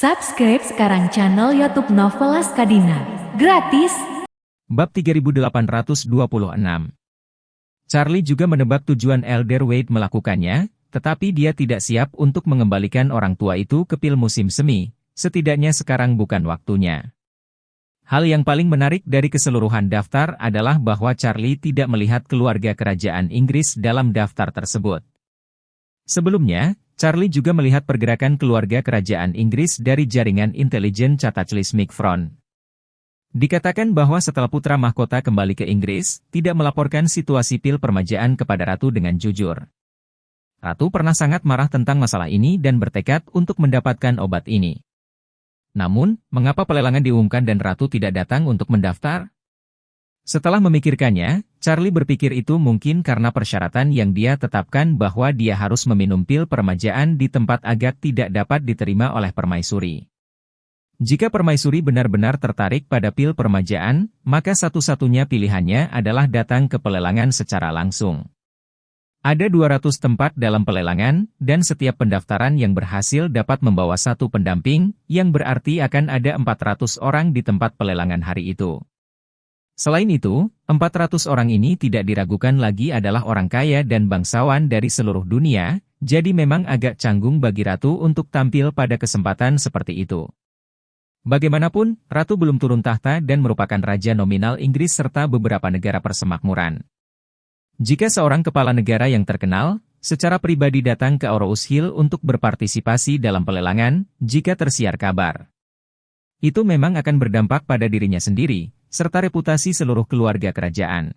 Subscribe sekarang channel YouTube Novelas Kadina. Gratis. Bab 3826. Charlie juga menebak tujuan Elder Wade melakukannya, tetapi dia tidak siap untuk mengembalikan orang tua itu ke pil musim semi, setidaknya sekarang bukan waktunya. Hal yang paling menarik dari keseluruhan daftar adalah bahwa Charlie tidak melihat keluarga kerajaan Inggris dalam daftar tersebut. Sebelumnya, Charlie juga melihat pergerakan keluarga kerajaan Inggris dari jaringan intelijen Cataclysmic Front. Dikatakan bahwa setelah putra mahkota kembali ke Inggris, tidak melaporkan situasi pil permajaan kepada Ratu dengan jujur. Ratu pernah sangat marah tentang masalah ini dan bertekad untuk mendapatkan obat ini. Namun, mengapa pelelangan diumumkan dan Ratu tidak datang untuk mendaftar? Setelah memikirkannya, Charlie berpikir itu mungkin karena persyaratan yang dia tetapkan bahwa dia harus meminum pil permajaan di tempat agak tidak dapat diterima oleh permaisuri. Jika permaisuri benar-benar tertarik pada pil permajaan, maka satu-satunya pilihannya adalah datang ke pelelangan secara langsung. Ada 200 tempat dalam pelelangan, dan setiap pendaftaran yang berhasil dapat membawa satu pendamping, yang berarti akan ada 400 orang di tempat pelelangan hari itu. Selain itu, 400 orang ini tidak diragukan lagi adalah orang kaya dan bangsawan dari seluruh dunia, jadi memang agak canggung bagi Ratu untuk tampil pada kesempatan seperti itu. Bagaimanapun, Ratu belum turun tahta dan merupakan raja nominal Inggris serta beberapa negara persemakmuran. Jika seorang kepala negara yang terkenal, secara pribadi datang ke Orrow's Hill untuk berpartisipasi dalam pelelangan, jika tersiar kabar, itu memang akan berdampak pada dirinya sendiri, serta reputasi seluruh keluarga kerajaan.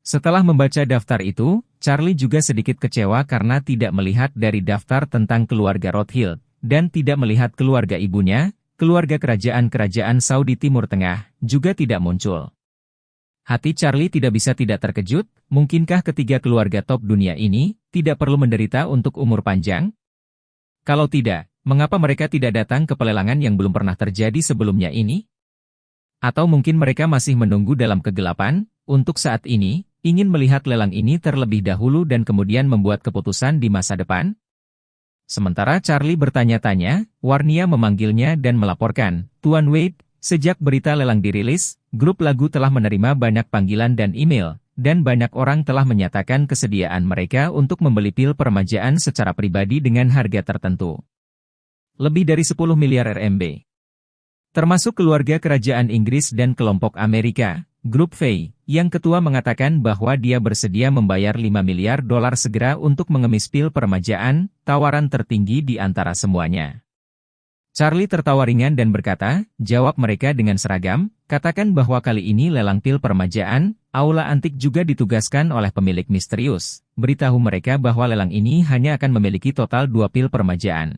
Setelah membaca daftar itu, Charlie juga sedikit kecewa karena tidak melihat dari daftar tentang keluarga Rothschild, dan tidak melihat keluarga ibunya, keluarga kerajaan-kerajaan Saudi Timur Tengah, juga tidak muncul. Hati Charlie tidak bisa tidak terkejut, mungkinkah ketiga keluarga top dunia ini tidak perlu menderita untuk umur panjang? Kalau tidak, mengapa mereka tidak datang ke pelelangan yang belum pernah terjadi sebelumnya ini? Atau mungkin mereka masih menunggu dalam kegelapan, untuk saat ini, ingin melihat lelang ini terlebih dahulu dan kemudian membuat keputusan di masa depan? Sementara Charlie bertanya-tanya, Warnia memanggilnya dan melaporkan, Tuan Wade, sejak berita lelang dirilis, grup lagu telah menerima banyak panggilan dan email, dan banyak orang telah menyatakan kesediaan mereka untuk membeli pil permajaan secara pribadi dengan harga tertentu. Lebih dari 10 miliar RMB. Termasuk keluarga kerajaan Inggris dan kelompok Amerika, Grup V, yang ketua mengatakan bahwa dia bersedia membayar 5 miliar dolar segera untuk mengemis pil permajaan, tawaran tertinggi di antara semuanya. Charlie tertawa ringan dan berkata, jawab mereka dengan seragam, katakan bahwa kali ini lelang pil permajaan, aula antik juga ditugaskan oleh pemilik misterius, beritahu mereka bahwa lelang ini hanya akan memiliki total 2 pil permajaan.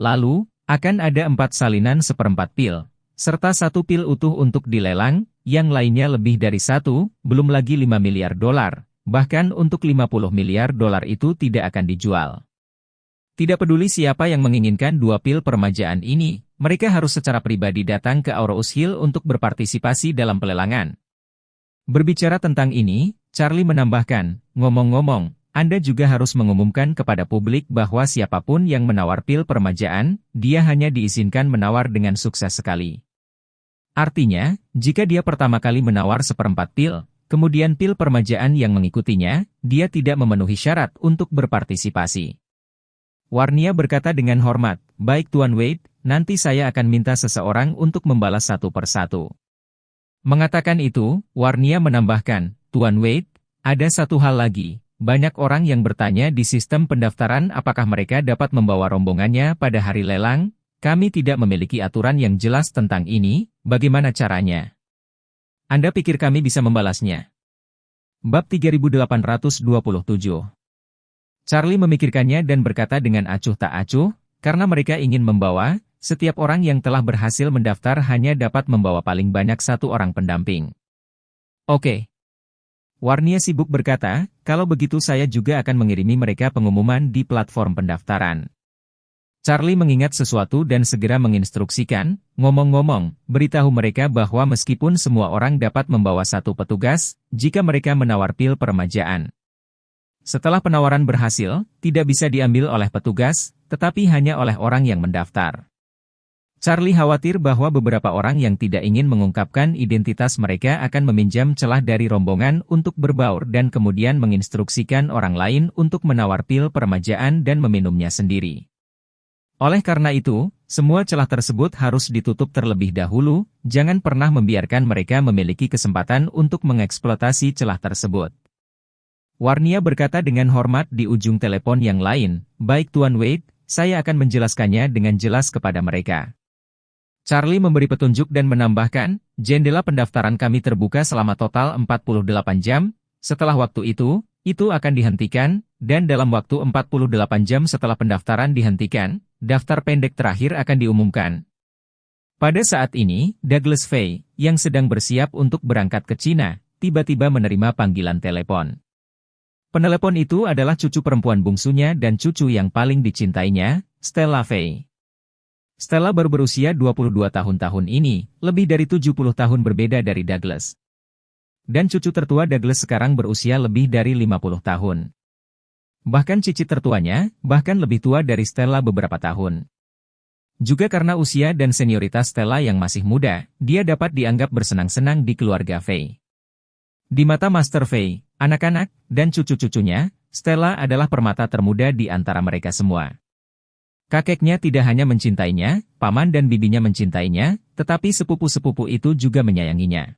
Lalu, akan ada 4 salinan seperempat pil, serta 1 pil utuh untuk dilelang, yang lainnya lebih dari 1, belum lagi 5 miliar dolar, bahkan untuk 50 miliar dolar itu tidak akan dijual. Tidak peduli siapa yang menginginkan 2 pil permajaan ini, mereka harus secara pribadi datang ke Orrow's Hill untuk berpartisipasi dalam pelelangan. Berbicara tentang ini, Charlie menambahkan, ngomong-ngomong, Anda juga harus mengumumkan kepada publik bahwa siapapun yang menawar pil permajaan, dia hanya diizinkan menawar dengan sukses sekali. Artinya, jika dia pertama kali menawar seperempat pil, kemudian pil permajaan yang mengikutinya, dia tidak memenuhi syarat untuk berpartisipasi. Warnia berkata dengan hormat, baik Tuan Wade, nanti saya akan minta seseorang untuk membalas satu persatu. Mengatakan itu, Warnia menambahkan, Tuan Wade, ada satu hal lagi. Banyak orang yang bertanya di sistem pendaftaran apakah mereka dapat membawa rombongannya pada hari lelang. Kami tidak memiliki aturan yang jelas tentang ini, bagaimana caranya? Anda pikir kami bisa membalasnya? Bab 3827. Charlie memikirkannya dan berkata dengan acuh tak acuh, karena mereka ingin membawa, setiap orang yang telah berhasil mendaftar hanya dapat membawa paling banyak 1 orang pendamping. Oke. Warnia sibuk berkata, kalau begitu saya juga akan mengirimi mereka pengumuman di platform pendaftaran. Charlie mengingat sesuatu dan segera menginstruksikan, ngomong-ngomong, beritahu mereka bahwa meskipun semua orang dapat membawa 1 petugas, jika mereka menawar pil permajaan. Setelah penawaran berhasil, tidak bisa diambil oleh petugas, tetapi hanya oleh orang yang mendaftar. Charlie khawatir bahwa beberapa orang yang tidak ingin mengungkapkan identitas mereka akan meminjam celah dari rombongan untuk berbaur dan kemudian menginstruksikan orang lain untuk menawar pil permajaan dan meminumnya sendiri. Oleh karena itu, semua celah tersebut harus ditutup terlebih dahulu, jangan pernah membiarkan mereka memiliki kesempatan untuk mengeksploitasi celah tersebut. Warnia berkata dengan hormat di ujung telepon yang lain, "Baik Tuan Wade, saya akan menjelaskannya dengan jelas kepada mereka." Charlie memberi petunjuk dan menambahkan, "Jendela pendaftaran kami terbuka selama total 48 jam, setelah waktu itu akan dihentikan, dan dalam waktu 48 jam setelah pendaftaran dihentikan, daftar pendek terakhir akan diumumkan." Pada saat ini, Douglas Fay, yang sedang bersiap untuk berangkat ke Cina, tiba-tiba menerima panggilan telepon. Penelepon itu adalah cucu perempuan bungsunya dan cucu yang paling dicintainya, Stella Fay. Stella baru berusia 22 tahun ini, lebih dari 70 tahun berbeda dari Douglas. Dan cucu tertua Douglas sekarang berusia lebih dari 50 tahun. Bahkan cicit tertuanya, bahkan lebih tua dari Stella beberapa tahun. Juga karena usia dan senioritas Stella yang masih muda, dia dapat dianggap bersenang-senang di keluarga Fay. Di mata Master Fay, anak-anak, dan cucu-cucunya, Stella adalah permata termuda di antara mereka semua. Kakeknya tidak hanya mencintainya, paman dan bibinya mencintainya, tetapi sepupu-sepupu itu juga menyayanginya.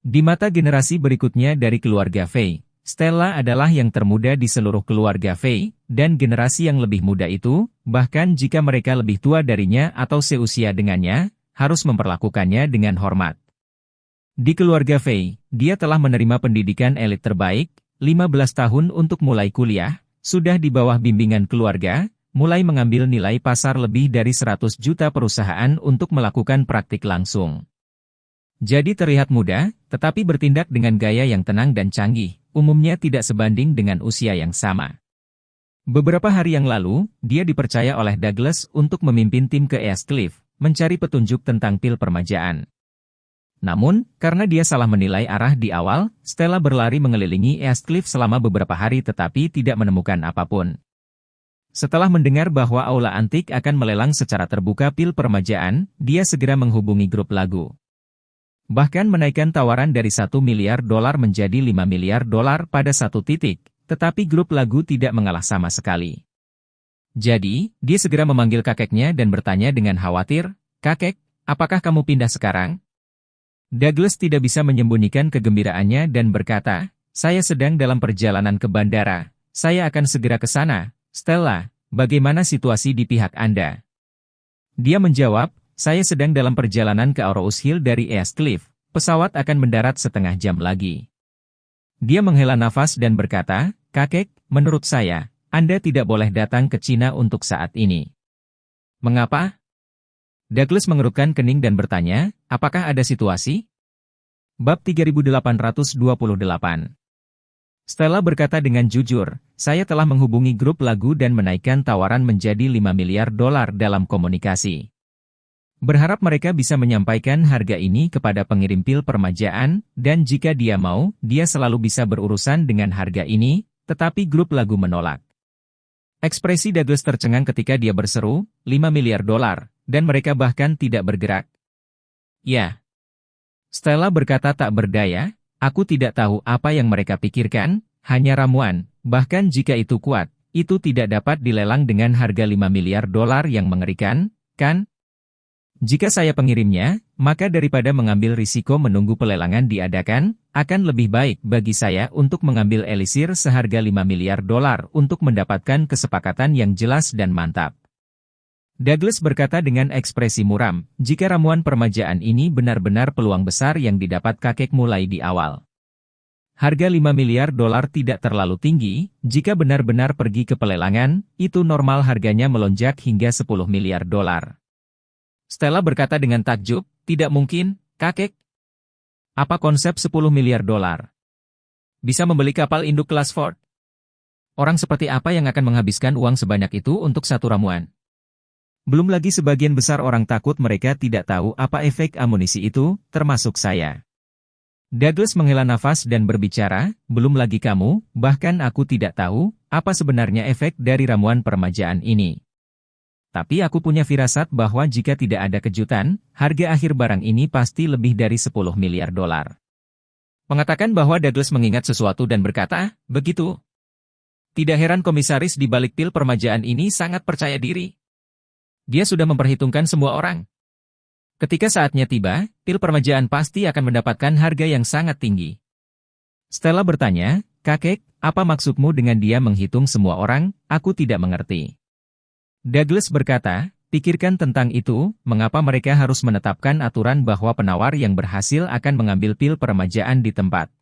Di mata generasi berikutnya dari keluarga Fay, Stella adalah yang termuda di seluruh keluarga Fay, dan generasi yang lebih muda itu, bahkan jika mereka lebih tua darinya atau seusia dengannya, harus memperlakukannya dengan hormat. Di keluarga Fay, dia telah menerima pendidikan elit terbaik, 15 tahun untuk mulai kuliah, sudah di bawah bimbingan keluarga, mulai mengambil nilai pasar lebih dari 100 juta perusahaan untuk melakukan praktik langsung. Jadi terlihat muda, tetapi bertindak dengan gaya yang tenang dan canggih, umumnya tidak sebanding dengan usia yang sama. Beberapa hari yang lalu, dia dipercaya oleh Douglas untuk memimpin tim ke East Cliff, mencari petunjuk tentang pil permajaan. Namun, karena dia salah menilai arah di awal, Stella berlari mengelilingi East Cliff selama beberapa hari tetapi tidak menemukan apapun. Setelah mendengar bahwa Aula Antik akan melelang secara terbuka pil permajaan, dia segera menghubungi grup lagu. Bahkan menaikkan tawaran dari $1 miliar menjadi $5 miliar pada satu titik, tetapi grup lagu tidak mengalah sama sekali. Jadi, dia segera memanggil kakeknya dan bertanya dengan khawatir, "Kakek, apakah kamu pindah sekarang?" Douglas tidak bisa menyembunyikan kegembiraannya dan berkata, "Saya sedang dalam perjalanan ke bandara. Saya akan segera ke sana. Stella, bagaimana situasi di pihak Anda?" Dia menjawab, "Saya sedang dalam perjalanan ke Arrows Hill dari East Cliff. Pesawat akan mendarat setengah jam lagi." Dia menghela nafas dan berkata, "Kakek, menurut saya, Anda tidak boleh datang ke Cina untuk saat ini." "Mengapa?" Douglas mengerutkan kening dan bertanya, "Apakah ada situasi?" Bab 3828. Stella berkata dengan jujur, "Saya telah menghubungi grup lagu dan menaikkan tawaran menjadi $5 miliar dalam komunikasi. Berharap mereka bisa menyampaikan harga ini kepada pengirim pil permajaan, dan jika dia mau, dia selalu bisa berurusan dengan harga ini, tetapi grup lagu menolak." Ekspresi Douglas tercengang ketika dia berseru, $5 miliar, dan mereka bahkan tidak bergerak. "Ya." Stella berkata tak berdaya, "Aku tidak tahu apa yang mereka pikirkan, hanya ramuan, bahkan jika itu kuat, itu tidak dapat dilelang dengan harga $5 miliar yang mengerikan, kan? Jika saya pengirimnya, maka daripada mengambil risiko menunggu pelelangan diadakan, akan lebih baik bagi saya untuk mengambil elisir seharga $5 miliar untuk mendapatkan kesepakatan yang jelas dan mantap." Douglas berkata dengan ekspresi muram, "Jika ramuan permajaan ini benar-benar peluang besar yang didapat kakek mulai di awal. Harga $5 miliar tidak terlalu tinggi, jika benar-benar pergi ke pelelangan, itu normal harganya melonjak hingga $10 miliar. Stella berkata dengan takjub, "Tidak mungkin, kakek. Apa konsep $10 miliar? Bisa membeli kapal induk kelas Ford? Orang seperti apa yang akan menghabiskan uang sebanyak itu untuk satu ramuan? Belum lagi sebagian besar orang takut mereka tidak tahu apa efek amunisi itu, termasuk saya." Douglas menghela nafas dan berbicara, "Belum lagi kamu, bahkan aku tidak tahu, apa sebenarnya efek dari ramuan permajaan ini. Tapi aku punya firasat bahwa jika tidak ada kejutan, harga akhir barang ini pasti lebih dari 10 miliar dolar. Mengatakan bahwa Douglas mengingat sesuatu dan berkata, begitu. Tidak heran komisaris di balik pil permajaan ini sangat percaya diri. Dia sudah memperhitungkan semua orang. Ketika saatnya tiba, pil permajaan pasti akan mendapatkan harga yang sangat tinggi. Stella bertanya, kakek, apa maksudmu dengan dia menghitung semua orang? Aku tidak mengerti. Douglas berkata, pikirkan tentang itu, mengapa mereka harus menetapkan aturan bahwa penawar yang berhasil akan mengambil pil permajaan di tempat.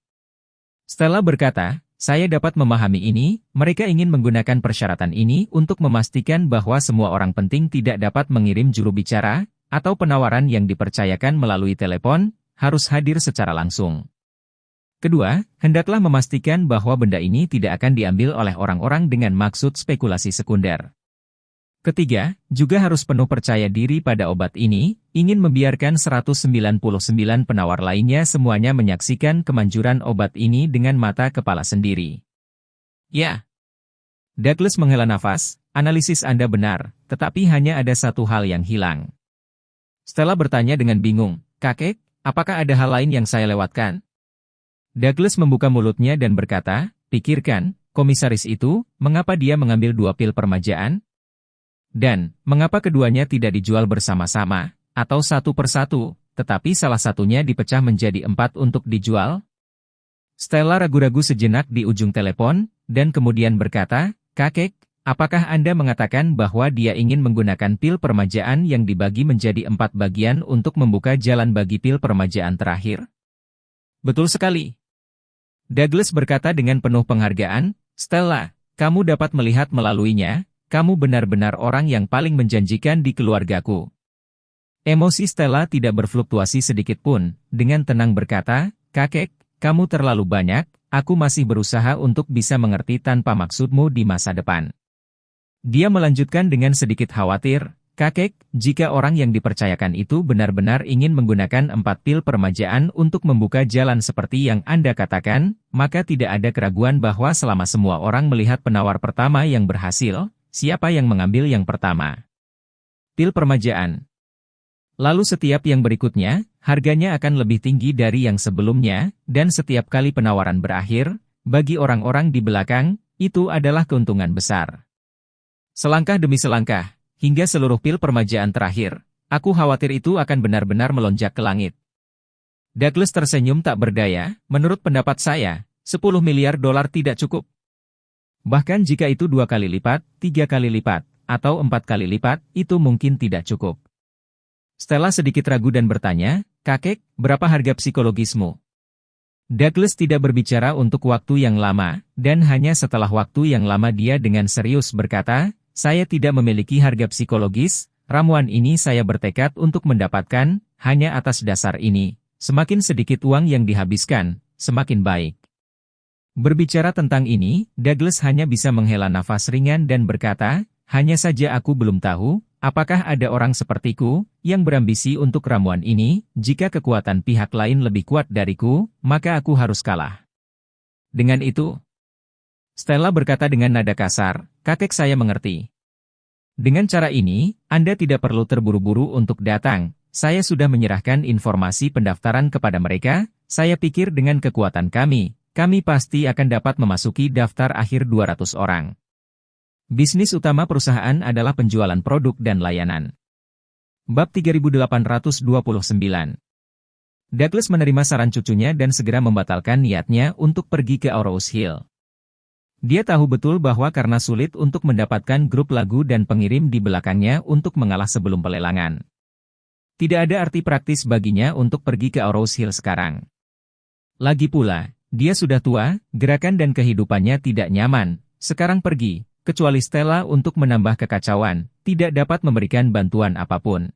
Stella berkata, saya dapat memahami ini, mereka ingin menggunakan persyaratan ini untuk memastikan bahwa semua orang penting tidak dapat mengirim juru bicara, atau penawaran yang dipercayakan melalui telepon, harus hadir secara langsung. Kedua, hendaklah memastikan bahwa benda ini tidak akan diambil oleh orang-orang dengan maksud spekulasi sekunder. Ketiga, juga harus penuh percaya diri pada obat ini, ingin membiarkan 199 penawar lainnya semuanya menyaksikan kemanjuran obat ini dengan mata kepala sendiri. Ya. Douglas menghela nafas, analisis Anda benar, tetapi hanya ada satu hal yang hilang. Stella bertanya dengan bingung, kakek, apakah ada hal lain yang saya lewatkan? Douglas membuka mulutnya dan berkata, pikirkan, komisaris itu, mengapa dia mengambil 2 pil permajaan? Dan, mengapa keduanya tidak dijual bersama-sama, atau satu persatu, tetapi salah satunya dipecah menjadi 4 untuk dijual? Stella ragu-ragu sejenak di ujung telepon, dan kemudian berkata, kakek, apakah Anda mengatakan bahwa dia ingin menggunakan pil permajaan yang dibagi menjadi 4 bagian untuk membuka jalan bagi pil permajaan terakhir? Betul sekali. Douglas berkata dengan penuh penghargaan, Stella, kamu dapat melihat melaluinya, kamu benar-benar orang yang paling menjanjikan di keluargaku. Emosi Stella tidak berfluktuasi sedikitpun, dengan tenang berkata, kakek, kamu terlalu banyak, aku masih berusaha untuk bisa mengerti tanpa maksudmu di masa depan. Dia melanjutkan dengan sedikit khawatir, kakek, jika orang yang dipercayakan itu benar-benar ingin menggunakan 4 pil permajaan untuk membuka jalan seperti yang Anda katakan, maka tidak ada keraguan bahwa selama semua orang melihat penawar pertama yang berhasil, siapa yang mengambil yang pertama? Pil permajaan. Lalu setiap yang berikutnya, harganya akan lebih tinggi dari yang sebelumnya, dan setiap kali penawaran berakhir, bagi orang-orang di belakang, itu adalah keuntungan besar. Selangkah demi selangkah, hingga seluruh pil permajaan terakhir, aku khawatir itu akan benar-benar melonjak ke langit. Douglas tersenyum tak berdaya, menurut pendapat saya, 10 miliar dolar tidak cukup. Bahkan jika itu 2 kali lipat, 3 kali lipat, atau 4 kali lipat, itu mungkin tidak cukup. Stella sedikit ragu dan bertanya, kakek, berapa harga psikologismu? Douglas tidak berbicara untuk waktu yang lama, dan hanya setelah waktu yang lama dia dengan serius berkata, saya tidak memiliki harga psikologis, ramuan ini saya bertekad untuk mendapatkan, hanya atas dasar ini, semakin sedikit uang yang dihabiskan, semakin baik. Berbicara tentang ini, Douglas hanya bisa menghela nafas ringan dan berkata, hanya saja aku belum tahu, apakah ada orang sepertiku, yang berambisi untuk ramuan ini, jika kekuatan pihak lain lebih kuat dariku, maka aku harus kalah. Dengan itu, Stella berkata dengan nada kasar, kakek saya mengerti. Dengan cara ini, Anda tidak perlu terburu-buru untuk datang, saya sudah menyerahkan informasi pendaftaran kepada mereka, saya pikir dengan kekuatan kami pasti akan dapat memasuki daftar akhir 200 orang. Bisnis utama perusahaan adalah penjualan produk dan layanan. Bab 3829. Douglas menerima saran cucunya dan segera membatalkan niatnya untuk pergi ke Rose Hill. Dia tahu betul bahwa karena sulit untuk mendapatkan grup lagu dan pengirim di belakangnya untuk mengalah sebelum pelelangan. Tidak ada arti praktis baginya untuk pergi ke Rose Hill sekarang. Lagi pula, dia sudah tua, gerakan dan kehidupannya tidak nyaman, sekarang pergi, kecuali Stella untuk menambah kekacauan, tidak dapat memberikan bantuan apapun.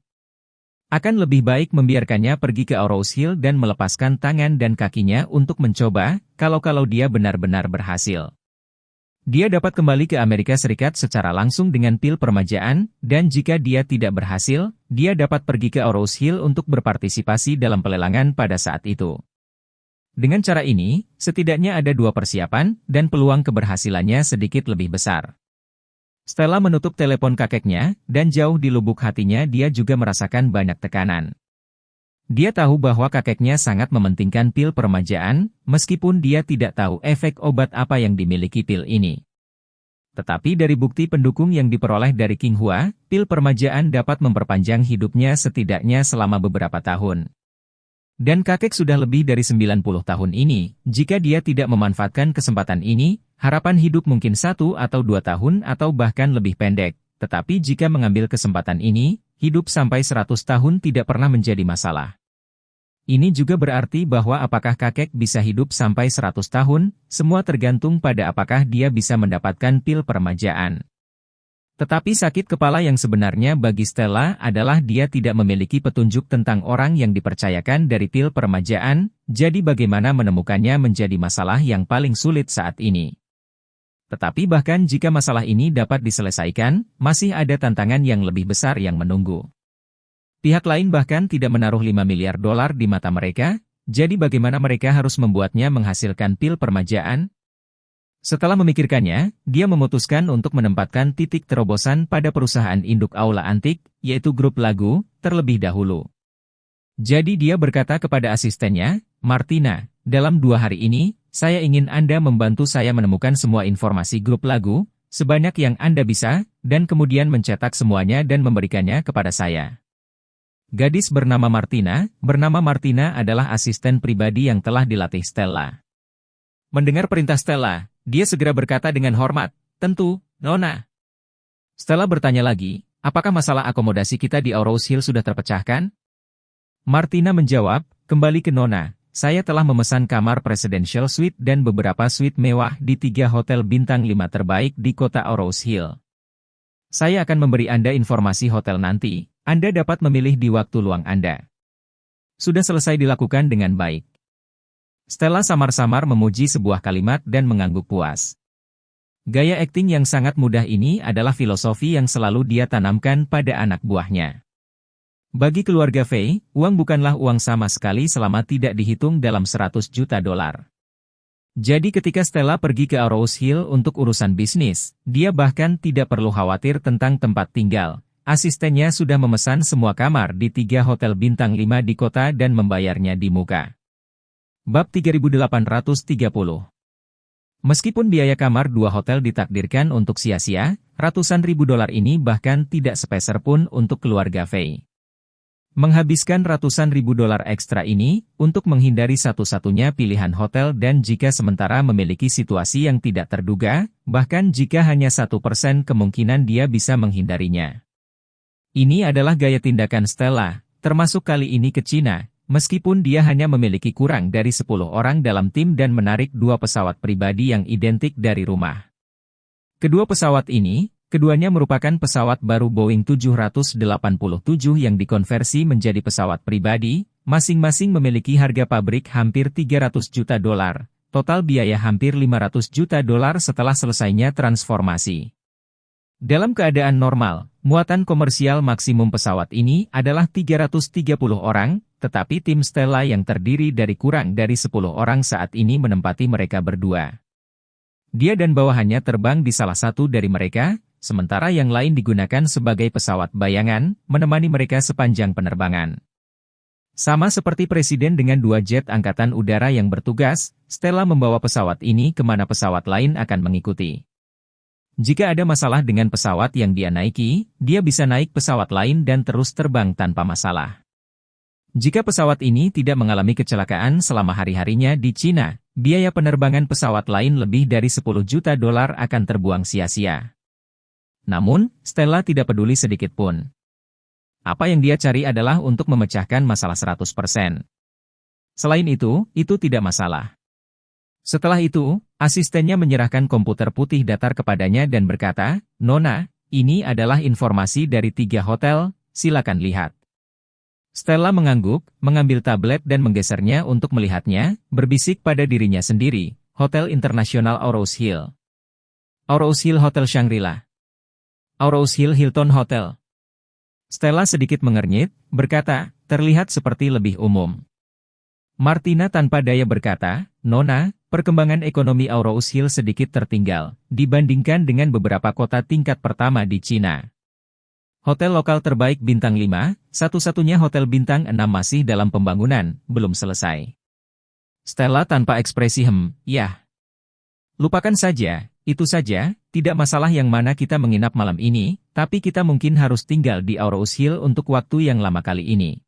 Akan lebih baik membiarkannya pergi ke Rose Hill dan melepaskan tangan dan kakinya untuk mencoba, kalau dia benar-benar berhasil. Dia dapat kembali ke Amerika Serikat secara langsung dengan pil permajaan, dan jika dia tidak berhasil, dia dapat pergi ke Rose Hill untuk berpartisipasi dalam pelelangan pada saat itu. Dengan cara ini, setidaknya ada 2 persiapan, dan peluang keberhasilannya sedikit lebih besar. Stella menutup telepon kakeknya, dan jauh di lubuk hatinya dia juga merasakan banyak tekanan. Dia tahu bahwa kakeknya sangat mementingkan pil peremajaan, meskipun dia tidak tahu efek obat apa yang dimiliki pil ini. Tetapi dari bukti pendukung yang diperoleh dari King Hua, pil permajaan dapat memperpanjang hidupnya setidaknya selama beberapa tahun. Dan kakek sudah lebih dari 90 tahun ini, jika dia tidak memanfaatkan kesempatan ini, harapan hidup mungkin 1 atau 2 tahun atau bahkan lebih pendek. Tetapi jika mengambil kesempatan ini, hidup sampai 100 tahun tidak pernah menjadi masalah. Ini juga berarti bahwa apakah kakek bisa hidup sampai 100 tahun, semua tergantung pada apakah dia bisa mendapatkan pil peremajaan. Tetapi sakit kepala yang sebenarnya bagi Stella adalah dia tidak memiliki petunjuk tentang orang yang dipercayakan dari pil peremajaan, jadi bagaimana menemukannya menjadi masalah yang paling sulit saat ini. Tetapi bahkan jika masalah ini dapat diselesaikan, masih ada tantangan yang lebih besar yang menunggu. Pihak lain bahkan tidak menaruh 5 miliar dolar di mata mereka, jadi bagaimana mereka harus membuatnya menghasilkan pil peremajaan? Setelah memikirkannya, dia memutuskan untuk menempatkan titik terobosan pada perusahaan induk Aula Antik, yaitu grup lagu, terlebih dahulu. Jadi dia berkata kepada asistennya, Martina, dalam 2 hari ini, saya ingin Anda membantu saya menemukan semua informasi grup lagu, sebanyak yang Anda bisa, dan kemudian mencetak semuanya dan memberikannya kepada saya. Gadis bernama Martina adalah asisten pribadi yang telah dilatih Stella. Mendengar perintah Stella, dia segera berkata dengan hormat, tentu, Nona. Stella bertanya lagi, apakah masalah akomodasi kita di Aurous Hill sudah terpecahkan? Martina menjawab, kembali ke Nona, saya telah memesan kamar presidential suite dan beberapa suite mewah di 3 hotel bintang 5 terbaik di kota Aurous Hill. Saya akan memberi Anda informasi hotel nanti. Anda dapat memilih di waktu luang Anda. Sudah selesai dilakukan dengan baik. Stella samar-samar memuji sebuah kalimat dan mengangguk puas. Gaya akting yang sangat mudah ini adalah filosofi yang selalu dia tanamkan pada anak buahnya. Bagi keluarga Fei, uang bukanlah uang sama sekali selama tidak dihitung dalam 100 juta dolar. Jadi ketika Stella pergi ke Aurous Hill untuk urusan bisnis, dia bahkan tidak perlu khawatir tentang tempat tinggal. Asistennya sudah memesan semua kamar di 3 hotel bintang 5 di kota dan membayarnya di muka. Bab 3830. Meskipun biaya kamar 2 hotel ditakdirkan untuk sia-sia, ratusan ribu dolar ini bahkan tidak sepeser pun untuk keluarga Fei. Menghabiskan ratusan ribu dolar ekstra ini, untuk menghindari satu-satunya pilihan hotel dan jika sementara memiliki situasi yang tidak terduga, bahkan jika hanya 1% kemungkinan dia bisa menghindarinya. Ini adalah gaya tindakan Stella, termasuk kali ini ke Cina, meskipun dia hanya memiliki kurang dari 10 orang dalam tim dan menarik 2 pesawat pribadi yang identik dari rumah. Kedua pesawat ini, keduanya merupakan pesawat baru Boeing 787 yang dikonversi menjadi pesawat pribadi, masing-masing memiliki harga pabrik hampir 300 juta dolar, total biaya hampir 500 juta dolar setelah selesainya transformasi. Dalam keadaan normal, muatan komersial maksimum pesawat ini adalah 330 orang, tetapi tim Stella yang terdiri dari kurang dari 10 orang saat ini menempati mereka berdua. Dia dan bawahannya terbang di salah satu dari mereka, sementara yang lain digunakan sebagai pesawat bayangan, menemani mereka sepanjang penerbangan. Sama seperti presiden dengan 2 jet angkatan udara yang bertugas, Stella membawa pesawat ini kemana pesawat lain akan mengikuti. Jika ada masalah dengan pesawat yang dia naiki, dia bisa naik pesawat lain dan terus terbang tanpa masalah. Jika pesawat ini tidak mengalami kecelakaan selama hari-harinya di Cina, biaya penerbangan pesawat lain lebih dari 10 juta dolar akan terbuang sia-sia. Namun, Stella tidak peduli sedikit pun. Apa yang dia cari adalah untuk memecahkan masalah 100%. Selain itu tidak masalah. Setelah itu, asistennya menyerahkan komputer putih datar kepadanya dan berkata, Nona, ini adalah informasi dari 3 hotel, silakan lihat. Stella mengangguk, mengambil tablet dan menggesernya untuk melihatnya, berbisik pada dirinya sendiri, Hotel Internasional Aurous Hill. Aurous Hill Hotel Shangri-La. Aurous Hill Hilton Hotel. Stella sedikit mengernyit, berkata, terlihat seperti lebih umum. Martina tanpa daya berkata, Nona, perkembangan ekonomi Aurous Hill sedikit tertinggal, dibandingkan dengan beberapa kota tingkat pertama di Cina. Hotel lokal terbaik bintang 5, satu-satunya hotel bintang 6 masih dalam pembangunan, belum selesai. Stella tanpa ekspresi ya. Lupakan saja, itu saja, tidak masalah yang mana kita menginap malam ini, tapi kita mungkin harus tinggal di Aurous Hill untuk waktu yang lama kali ini.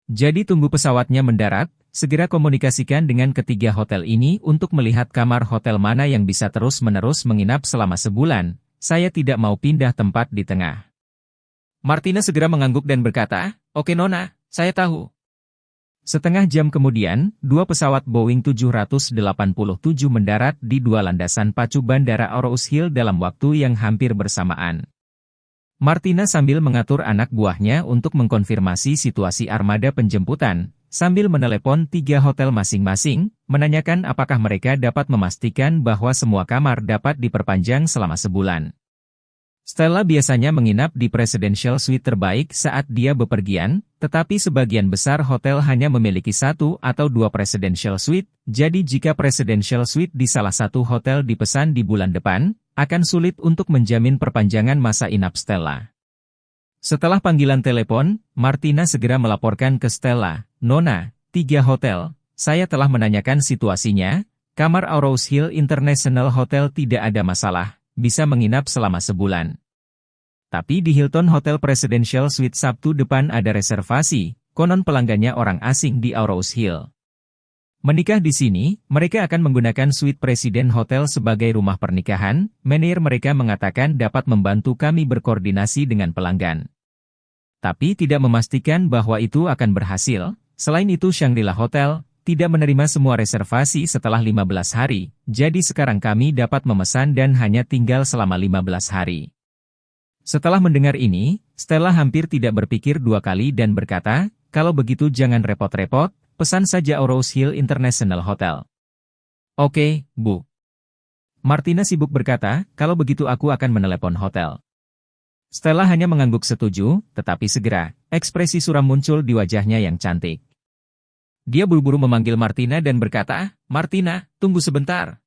Jadi tunggu pesawatnya mendarat, segera komunikasikan dengan ketiga hotel ini untuk melihat kamar hotel mana yang bisa terus-menerus menginap selama sebulan, saya tidak mau pindah tempat di tengah. Martina segera mengangguk dan berkata, "Oke Nona, saya tahu." Setengah jam kemudian, dua pesawat Boeing 787 mendarat di dua landasan pacu Bandara Aurous Hill dalam waktu yang hampir bersamaan. Martina sambil mengatur anak buahnya untuk mengkonfirmasi situasi armada penjemputan, sambil menelepon 3 hotel masing-masing, menanyakan apakah mereka dapat memastikan bahwa semua kamar dapat diperpanjang selama sebulan. Stella biasanya menginap di Presidential Suite terbaik saat dia bepergian, tetapi sebagian besar hotel hanya memiliki 1 atau 2 Presidential Suite, jadi jika Presidential Suite di salah satu hotel dipesan di bulan depan, akan sulit untuk menjamin perpanjangan masa inap Stella. Setelah panggilan telepon, Martina segera melaporkan ke Stella, "Nona, 3 hotel, saya telah menanyakan situasinya, kamar Aurous Hill International Hotel tidak ada masalah, bisa menginap selama sebulan. Tapi di Hilton Hotel Presidential Suite Sabtu depan ada reservasi, konon pelanggannya orang asing di Aurous Hill. Menikah di sini, mereka akan menggunakan suite Presiden Hotel sebagai rumah pernikahan, manajer mereka mengatakan dapat membantu kami berkoordinasi dengan pelanggan. Tapi tidak memastikan bahwa itu akan berhasil, selain itu Shangri-La Hotel tidak menerima semua reservasi setelah 15 hari, jadi sekarang kami dapat memesan dan hanya tinggal selama 15 hari. Setelah mendengar ini, Stella hampir tidak berpikir 2 kali dan berkata, "Kalau begitu jangan repot-repot, pesan saja Aurous Hill International Hotel." "Oke, Bu." Martina sibuk berkata, "Kalau begitu aku akan menelepon hotel." Stella hanya mengangguk setuju, tetapi segera, ekspresi suram muncul di wajahnya yang cantik. Dia buru-buru memanggil Martina dan berkata, "Martina, tunggu sebentar."